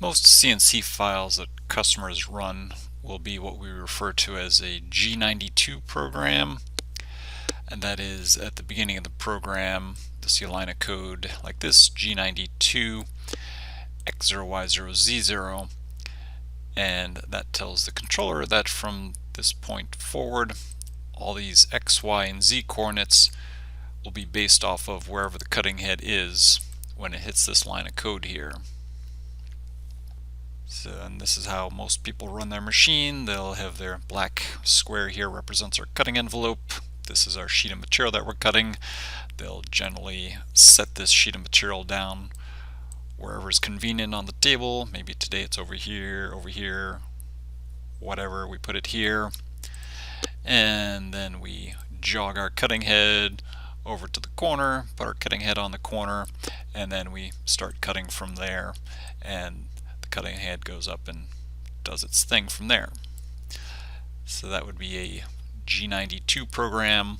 Most CNC files that customers run will be what we refer to as a G92 program, and that is at the beginning of the program you'll see a line of code like this: G92 X0Y0Z0, and that tells the controller that from this point forward all these X, Y, and Z coordinates will be based off of wherever the cutting head is when it hits this line of code here. So, and this is how most people run their machine. They'll have their black square here represents our cutting envelope. This is our sheet of material that we're cutting. They'll generally set this sheet of material down wherever is convenient on the table. Maybe today it's over here, whatever, we put it here. And then we jog our cutting head over to the corner, put our cutting head on the corner, and then we start cutting from there, and the cutting head goes up and does its thing from there. So that would be a G92 program.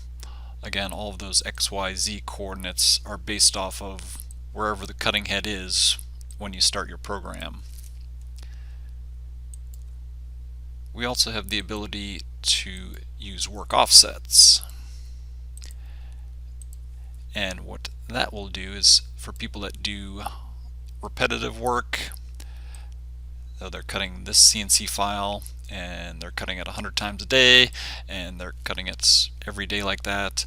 Again, all of those XYZ coordinates are based off of wherever the cutting head is when you start your program. We also have the ability to use work offsets. And what that will do is for people that do repetitive work, so they're cutting this CNC file and they're cutting it 100 times a day and they're cutting it every day like that,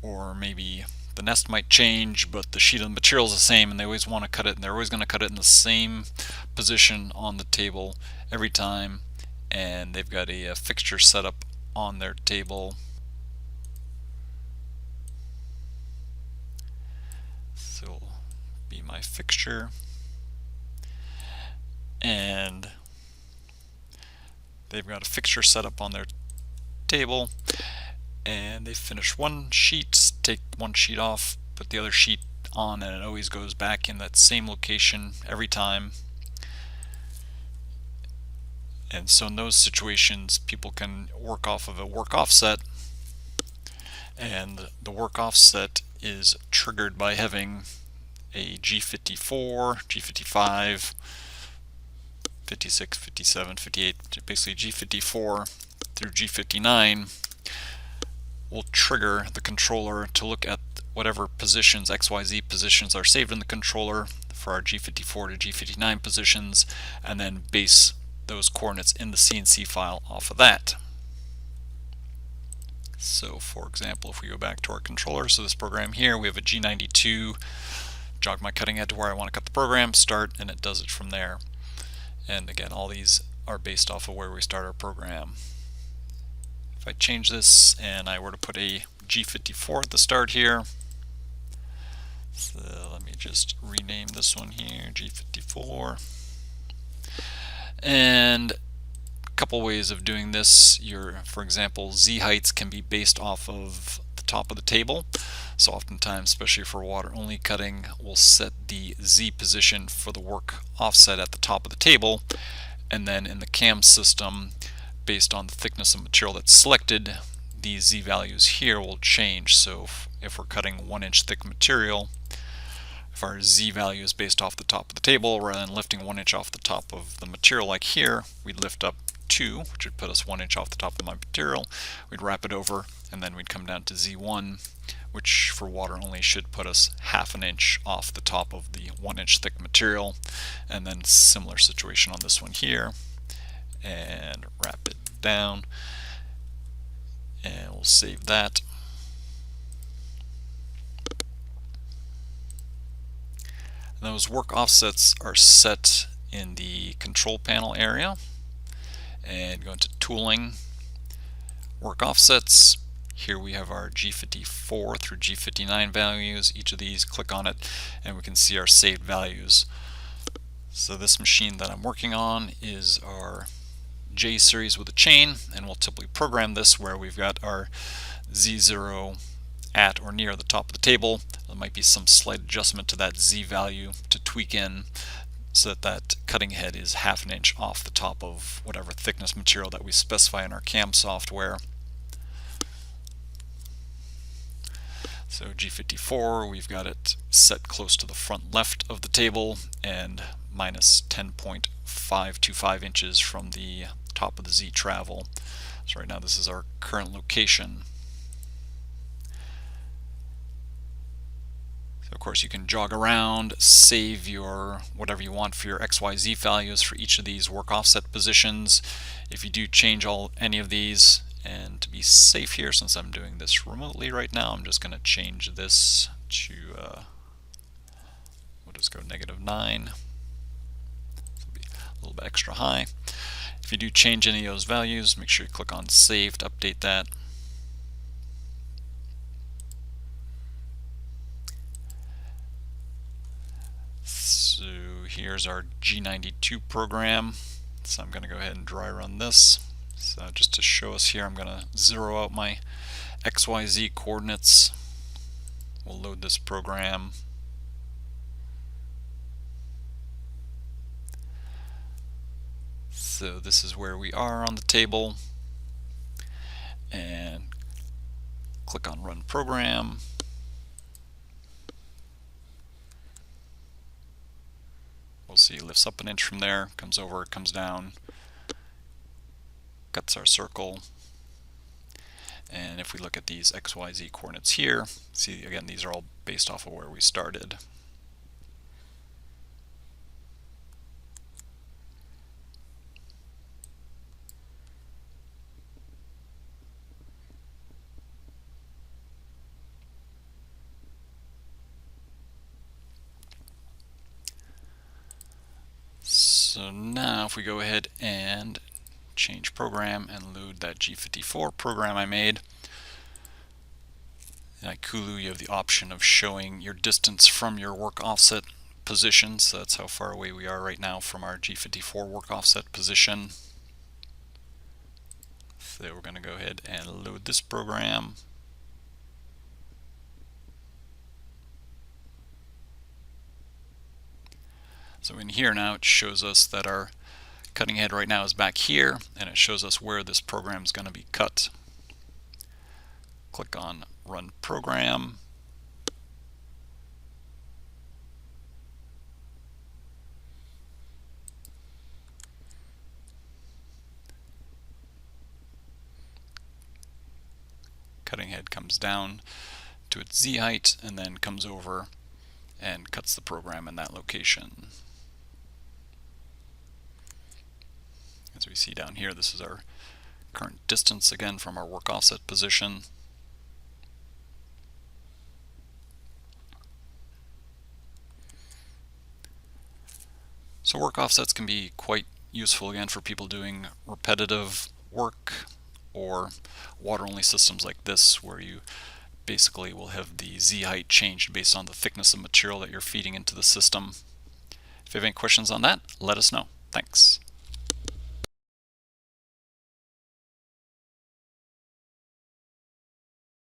or maybe the nest might change but the sheet of material is the same and they always want to cut it, and they're always going to cut it in the same position on the table every time, and they've got a fixture set up on their table. So be my fixture, and they've got a fixture set up on their table, and they finish one sheet, take one sheet off, put the other sheet on, and it always goes back in that same location every time. And so in those situations people can work off of a work offset, and the work offset is triggered by having a G54, G55, 56, 57, 58, basically G54 through G59 will trigger the controller to look at whatever positions, XYZ positions, are saved in the controller for our G54 to G59 positions, and then base those coordinates in the CNC file off of that. So for example, if we go back to our controller, so this program here, we have a G92, jog my cutting head to where I want to cut the program, start, and it does it from there. And again, all these are based off of where we start our program. If I change this and I were to put a G54 at the start here, so let me just rename this one here, G54. And a couple ways of doing this. For example, Z heights can be based off of the top of the table. So oftentimes, especially for water only cutting, we'll set the Z position for the work offset at the top of the table, and then in the CAM system, based on the thickness of material that's selected, these Z values here will change. So if we're cutting 1-inch thick material, if our Z value is based off the top of the table, rather than lifting 1 inch off the top of the material like here, we'd lift up 2, which would put us 1 inch off the top of my material. We'd wrap it over, and then we'd come down to Z1, which for water only should put us 1/2 inch off the top of the 1-inch thick material. And then similar situation on this one here, and wrap it down, and we'll save that. Those work offsets are set in the control panel area, and go into tooling, work offsets. Here we have our G54 through G59 values. Each of these, click on it and we can see our saved values. So this machine that I'm working on is our J series with a chain, and we'll typically program this where we've got our Z0 at or near the top of the table. There might be some slight adjustment to that Z value to tweak in so that that cutting head is 1/2 inch off the top of whatever thickness material that we specify in our CAM software. So G54, we've got it set close to the front left of the table and minus 10.525 inches from the top of the Z travel. So right now this is our current location. So of course you can jog around, save your whatever you want for your XYZ values for each of these work offset positions. If you do change any of these, and to be safe here, since I'm doing this remotely right now, I'm just going to change this to, we'll just go -9. This will be a little bit extra high. If you do change any of those values, make sure you click on Save to update that. So here's our G92 program. So I'm going to go ahead and dry run this. So just to show us here, I'm going to zero out my XYZ coordinates. We'll load this program. So this is where we are on the table. And click on Run Program. We'll see it lifts up an inch from there, comes over, comes down, cuts our circle. And if we look at these XYZ coordinates here, see again, these are all based off of where we started. So now if we go ahead and change program and load that G54 program I made, in Ikuhlu you have the option of showing your distance from your work offset position. So that's how far away we are right now from our G54 work offset position. So we're going to go ahead and load this program. So in here now it shows us that our cutting head right now is back here, and it shows us where this program is going to be cut. Click on Run Program. Cutting head comes down to its Z height and then comes over and cuts the program in that location. As we see down here, this is our current distance again from our work offset position. So work offsets can be quite useful again for people doing repetitive work or water-only systems like this, where you basically will have the Z height changed based on the thickness of material that you're feeding into the system. If you have any questions on that, let us know. Thanks.